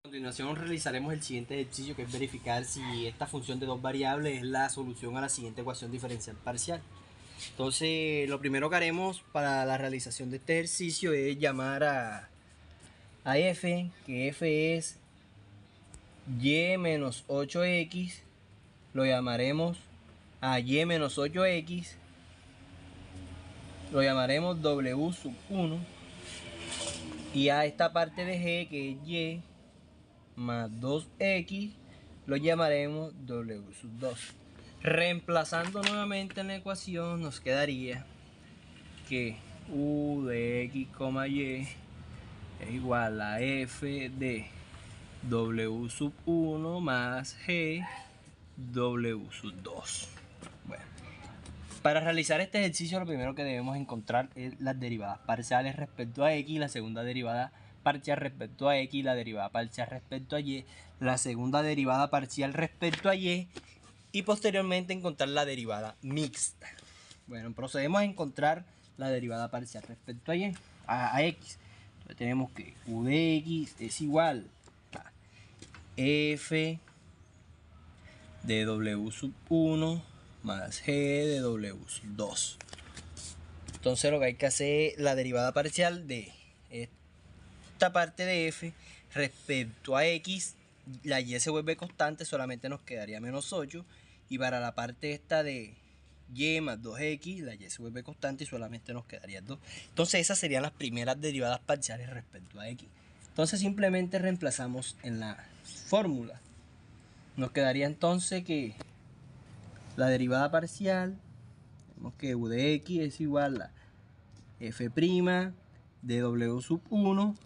A continuación realizaremos el siguiente ejercicio, que es verificar si esta función de dos variables es la solución a la siguiente ecuación diferencial parcial. Entonces, lo primero que haremos para la realización de este ejercicio es llamar a f, que f es y menos 8x, lo llamaremos a y menos 8x, lo llamaremos w sub 1, y a esta parte de g, que es y más 2x, lo llamaremos w sub 2. Reemplazando nuevamente en la ecuación, nos quedaría que u de x, y es igual a f de w sub 1 más g w sub 2. Bueno, para realizar este ejercicio, lo primero que debemos encontrar es las derivadas parciales respecto a x, la segunda derivada parcial respecto a x, la derivada parcial respecto a y, la segunda derivada parcial respecto a y, y posteriormente encontrar la derivada mixta. Bueno, procedemos a encontrar la derivada parcial respecto a y, a x. Entonces tenemos que u de x es igual a f de w sub 1 más g de w sub 2. Entonces lo que hay que hacer es la derivada parcial de esta parte de f respecto a x. La y se vuelve constante, solamente nos quedaría menos 8. Y para la parte esta de y más 2x, la y se vuelve constante y solamente nos quedaría 2. Entonces esas serían las primeras derivadas parciales respecto a x. Entonces simplemente reemplazamos en la fórmula. Nos quedaría entonces que la derivada parcial, tenemos que u de x es igual a f' de w sub 1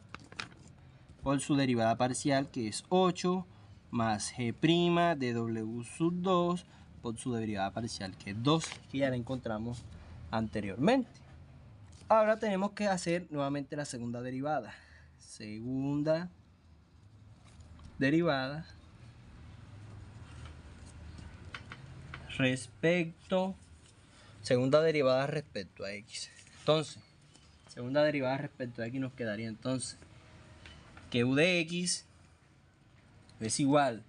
por su derivada parcial, que es 8, más g' de w sub 2 por su derivada parcial, que es 2, que ya la encontramos anteriormente. Ahora tenemos que hacer nuevamente la segunda derivada. Segunda derivada segunda derivada respecto a x. Entonces, segunda derivada respecto a x nos quedaría entonces que u de x es igual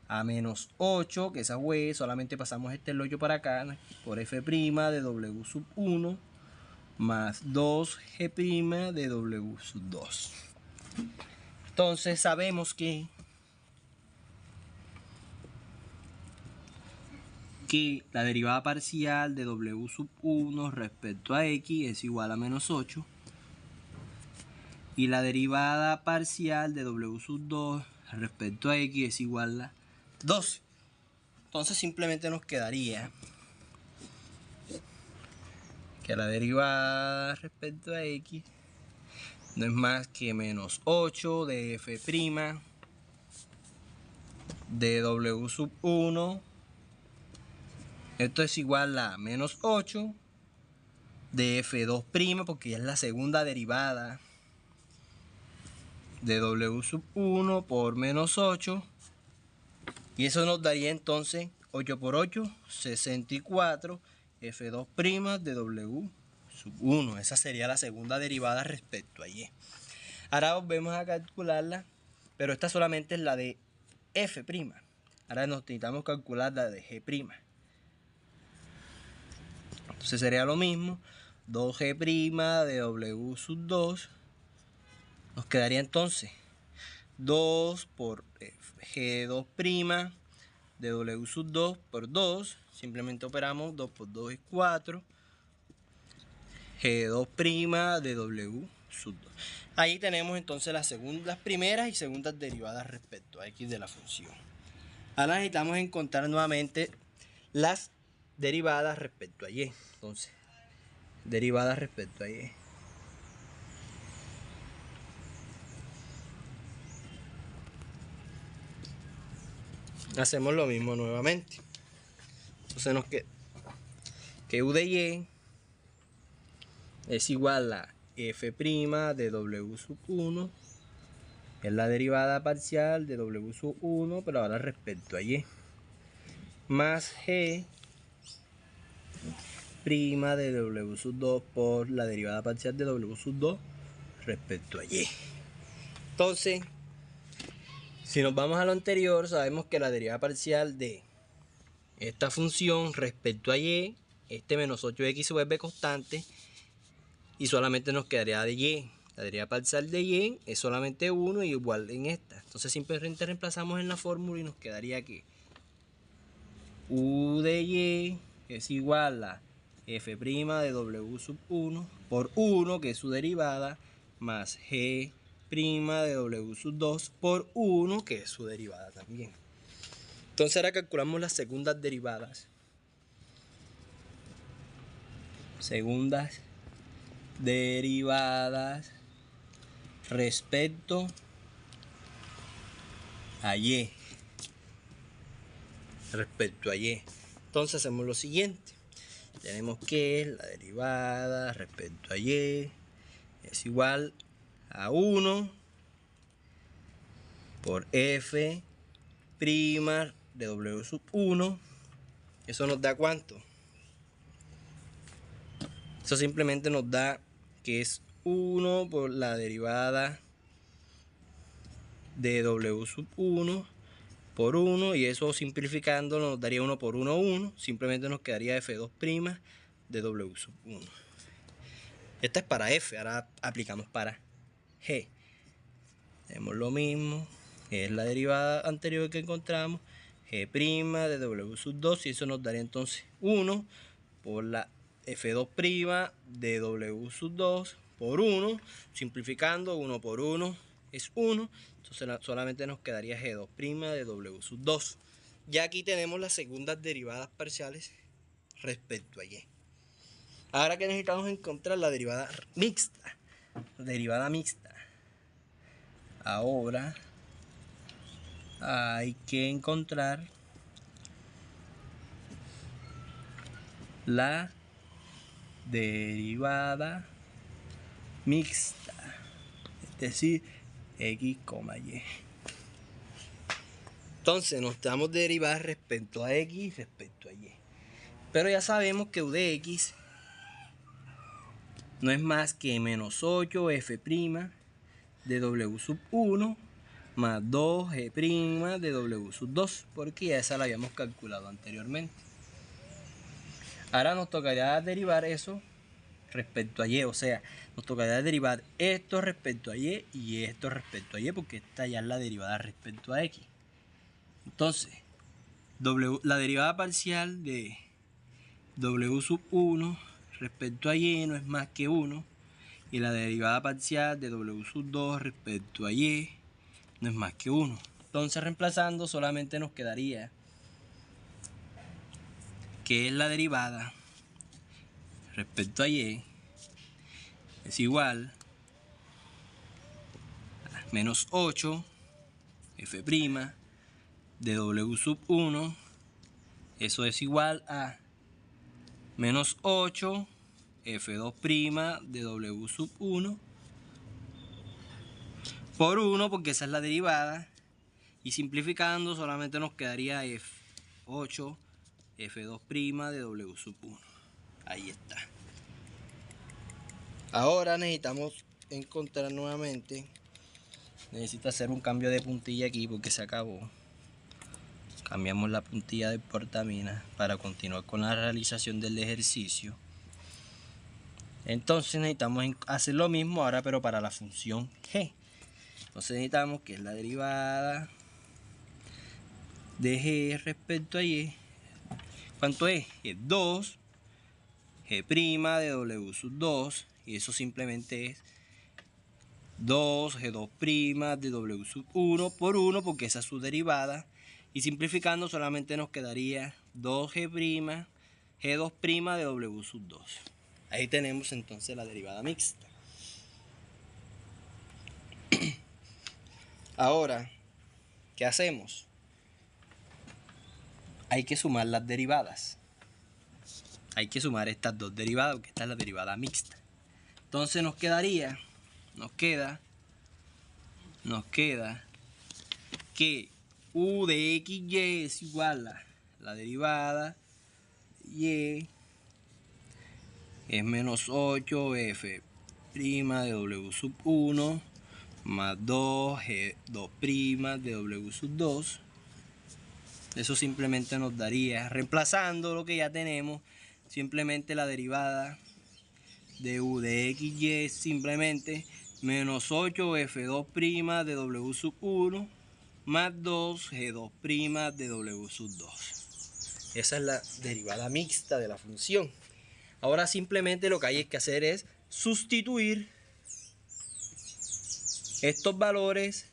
a menos 8, que esa fue, solamente pasamos este el 8 para acá, por f' de w sub 1 más 2g' de w sub 2. Entonces sabemos que la derivada parcial de w sub 1 respecto a x es igual a menos 8, y la derivada parcial de w sub 2 respecto a x es igual a 12. Entonces simplemente nos quedaría que la derivada respecto a x no es más que menos 8 de f' de w sub 1. Esto es igual a menos 8 de f2', porque ya es la segunda derivada de w sub 1 por menos 8. Y eso nos daría entonces 8 por 8, 64, f2' de w sub 1. Esa sería la segunda derivada respecto a y. Ahora volvemos a calcularla, pero esta solamente es la de f'. Ahora necesitamos calcular la de g'. Entonces sería lo mismo, 2g' de w sub 2. Nos quedaría entonces 2 por g2' de w sub 2 por 2. Simplemente operamos 2 por 2 es 4. g2' de w sub 2. Ahí tenemos entonces las primeras y segundas derivadas respecto a x de la función. Ahora necesitamos encontrar nuevamente las derivadas respecto a y. Entonces, derivadas respecto a y. Hacemos lo mismo nuevamente. Entonces nos queda que u de y es igual a f' de w sub 1, es la derivada parcial de w sub 1, pero ahora respecto a y, más g' de w sub 2 por la derivada parcial de w sub 2 respecto a y. Entonces, Si nos vamos a lo anterior, sabemos que la derivada parcial de esta función respecto a y, este menos 8x se vuelve constante y solamente nos quedaría de y. La derivada parcial de y es solamente 1 y igual en esta. Entonces simplemente reemplazamos en la fórmula y nos quedaría que u de y es igual a f' de w sub 1 por 1, que es su derivada, más g' de w sub 2 por 1, que es su derivada también. Entonces ahora calculamos las segundas derivadas. Segundas derivadas respecto a y. Respecto a y. Entonces hacemos lo siguiente. Tenemos que la derivada respecto a y es igual a 1 por f' de w sub 1. ¿Eso nos da cuánto? Eso simplemente nos da que es 1 por la derivada de w sub 1 por 1, y eso simplificando nos daría 1 por 1, 1. Simplemente nos quedaría f2' de w sub 1. Esta es para f, ahora aplicamos para g. Tenemos lo mismo, que es la derivada anterior que encontramos, g' de w sub 2, y eso nos daría entonces 1 por la f2' de w sub 2 por 1, simplificando 1 por 1 es 1, entonces solamente nos quedaría g2' de w sub 2. Ya aquí tenemos las segundas derivadas parciales respecto a y. Ahora que necesitamos encontrar la derivada mixta. Ahora hay que encontrar la derivada mixta, es decir, x, y. Entonces nos damos de derivar respecto a x y respecto a y. Pero ya sabemos que u de x no es más que menos 8f' de w sub 1 más 2g' de w sub 2, porque ya esa la habíamos calculado anteriormente. Ahora nos tocaría derivar eso respecto a y, o sea, nos tocaría derivar esto respecto a y esto respecto a y, porque esta ya es la derivada respecto a x. Entonces, la derivada parcial de w sub 1 respecto a y no es más que 1, y la derivada parcial de w sub 2 respecto a y no es más que 1. Entonces, reemplazando, solamente nos quedaría que es la derivada respecto a y es igual a menos 8 f' de w sub 1, eso es igual a menos 8 f2' de w sub 1 por 1, porque esa es la derivada, y simplificando solamente nos quedaría 8 f2' de w sub 1. Ahí está. Ahora necesitamos encontrar nuevamente, necesito hacer un cambio de puntilla aquí porque se acabó. Cambiamos la puntilla de portamina para continuar con la realización del ejercicio. Entonces necesitamos hacer lo mismo ahora, pero para la función g. Entonces necesitamos que es la derivada de g respecto a y. ¿Cuánto es? Es 2 g' de w sub 2, y eso simplemente es 2 g2' de w sub 1 por 1, porque esa es su derivada, y simplificando solamente nos quedaría 2g', g2' de w sub 2. Ahí tenemos entonces la derivada mixta. Ahora, ¿qué hacemos? Hay que sumar las derivadas. Hay que sumar estas dos derivadas, porque esta es la derivada mixta. Entonces nos queda que u de xy es igual a la derivada y es menos 8 f' de w sub 1 más 2G2' de W sub 2. Eso simplemente nos daría, reemplazando lo que ya tenemos, simplemente la derivada de U de XY es simplemente menos 8F2' de W sub 1 más 2G2' de W sub 2. Esa es la derivada mixta de la función. Ahora simplemente lo que hay que hacer es sustituir estos valores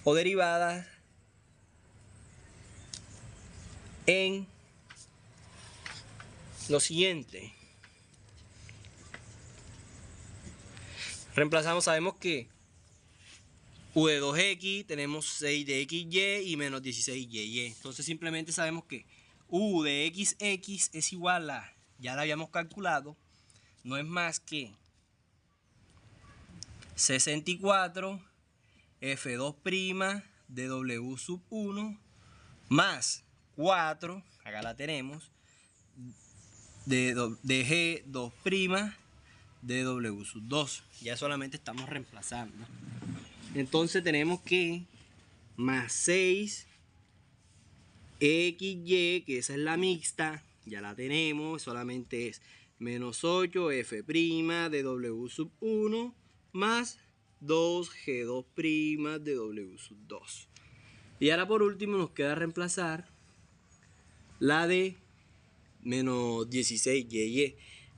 o derivadas en lo siguiente. Reemplazamos, sabemos que U de 2X tenemos 6 de XY y menos 16YY. Entonces simplemente sabemos que U de XX es igual a, ya la habíamos calculado, no es más que 64 F2' de W sub 1 más 4, acá la tenemos, de G2' de W sub 2. Ya solamente estamos reemplazando. Entonces tenemos que más 6 XY, que esa es la mixta, ya la tenemos, solamente es menos 8 F' de W sub 1 más 2G2' de W sub 2. Y ahora por último nos queda reemplazar la de menos 16YY,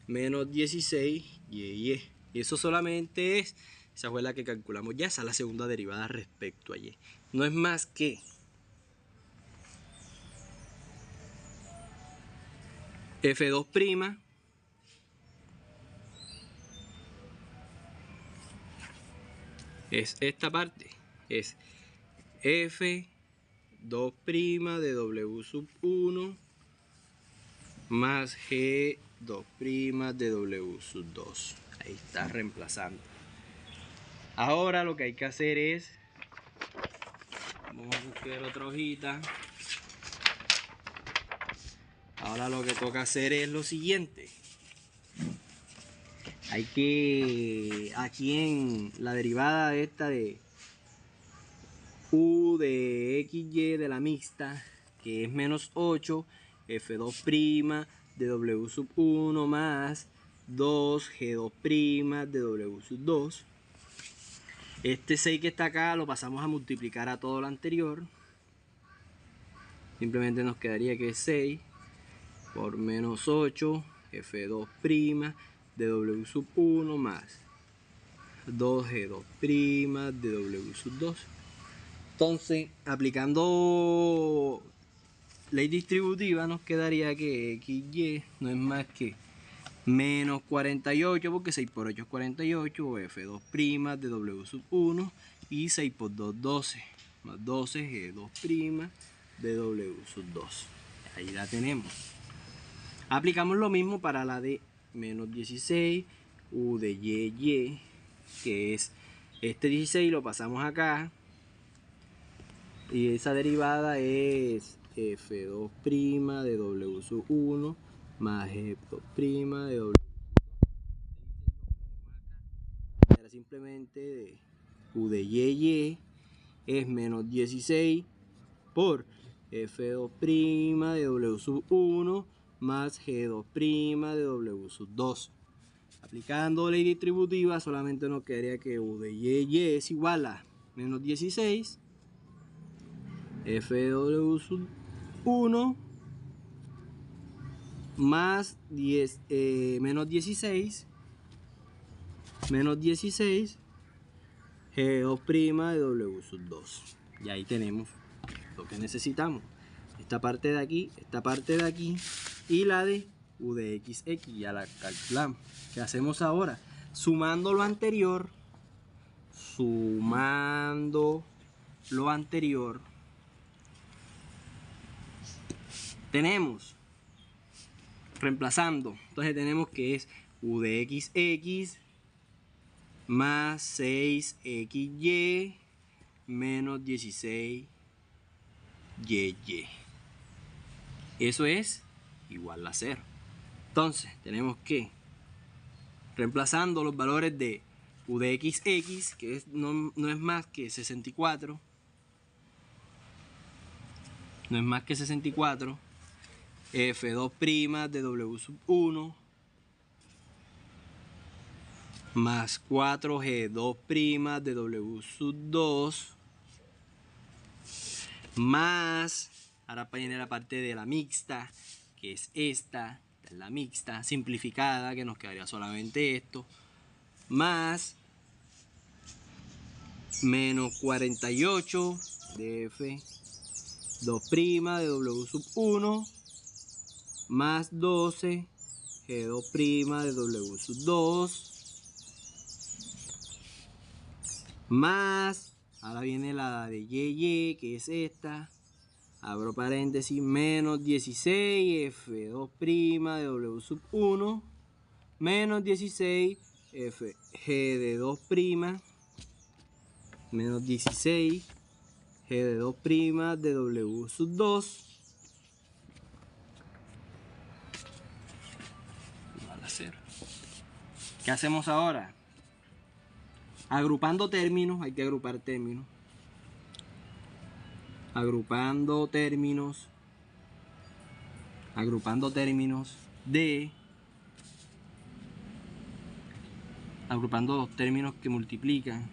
menos 16YY. Y eso solamente es, esa fue la que calculamos ya, esa es la segunda derivada respecto a Y. No es más que F2' es esta parte, es F2' de W sub 1 más G2' de W sub 2. Ahí está reemplazando. Ahora lo que hay que hacer es, vamos a buscar otra hojita. Ahora lo que toca hacer es lo siguiente. Hay que, aquí en la derivada esta de U de XY de la mixta, que es menos 8 F2' de W sub 1 más 2G2' de W sub 2. Este 6 que está acá lo pasamos a multiplicar a todo lo anterior. Simplemente nos quedaría que es 6 por menos 8 F2' de W sub 1 más 2G2' de W sub 2. Entonces, aplicando ley distributiva, nos quedaría que XY no es más que menos 48, porque 6 por 8 es 48, o F2' de W sub 1, y 6 por 2, 12, más 12G2' de W sub 2. Ahí la tenemos. Aplicamos lo mismo para la de menos 16, U de YY, que es este 16, lo pasamos acá. Y esa derivada es F2' de W sub 1 más G2' de W. Ahora simplemente de U de YY es menos 16 por F2' de W sub 1 más G2' de W sub 2. Aplicando ley distributiva solamente nos quedaría que U de YY es igual a menos 16 F de W sub 1 más 10, menos 16 G2' de W sub 2. Y ahí tenemos lo que necesitamos. Esta parte de aquí, esta parte de aquí y la de U de XX ya la calculamos. ¿Qué hacemos ahora? Sumando lo anterior, tenemos, reemplazando, entonces tenemos que es U de XX más 6XY menos 16YY. Eso es igual a 0. Entonces tenemos que reemplazando los valores de u de xx, que no es más que 64, no es más que 64, f2' de w sub 1 más 4g2' de w sub 2 más, ahora viene la parte de la mixta, que es esta es la mixta simplificada, que nos quedaría solamente esto, más menos 48 de f2' de w sub 1 más 12 g2' de w sub 2 más, ahora viene la de y, que es esta, abro paréntesis, menos 16 f2' de w sub 1 menos 16 f g de 2', menos 16 g de 2' de w sub 2 igual a 0. ¿Qué hacemos ahora? Agrupando términos, hay que agrupar términos. Agrupando términos de... Agrupando los términos que multiplican.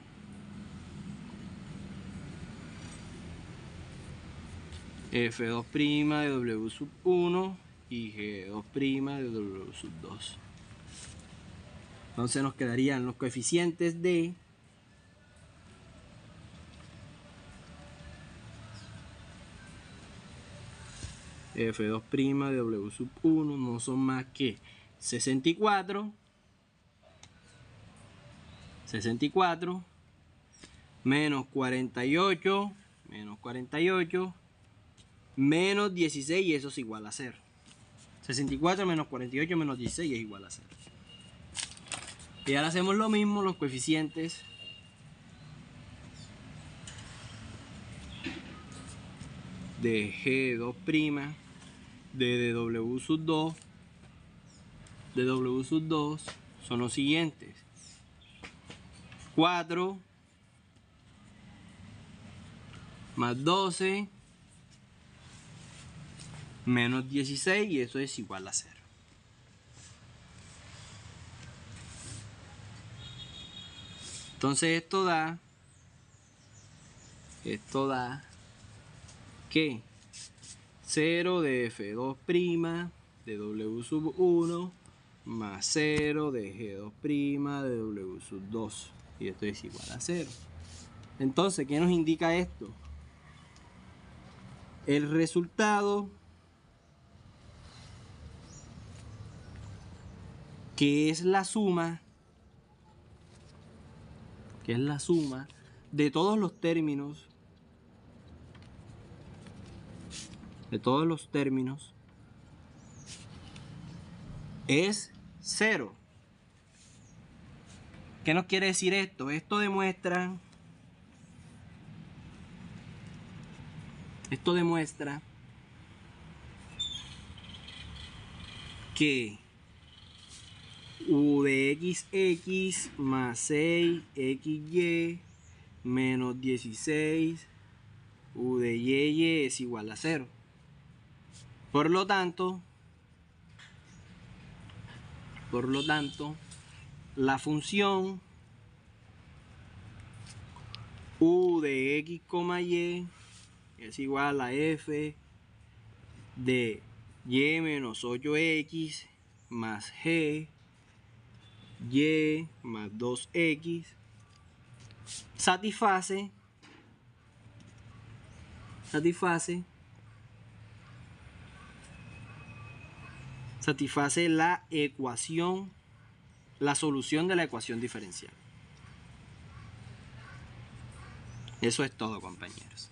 f2' de w sub 1 y g2' de w sub 2. Entonces nos quedarían los coeficientes de f2' de w sub 1 no son más que 64 menos 48 menos 16, y eso es igual a 0. 64 menos 48 menos 16 es igual a 0. Y ahora hacemos lo mismo, los coeficientes de g2' de w sub 2 son los siguientes: 4 más 12 menos 16, y eso es igual a 0. Entonces esto da que 0 de f2' de w sub 1 más 0 de g2' de w sub 2, y esto es igual a 0. Entonces, ¿qué nos indica esto? El resultado, que es la suma de todos los términos, es 0. ¿Qué nos quiere decir esto? Esto demuestra que u de xx más 6xy menos 16 u de y es igual a 0. Por lo tanto, la función u de x, y es igual a f de y menos 8x más g y más 2x satisface la ecuación, la solución de la ecuación diferencial. Eso es todo, compañeros.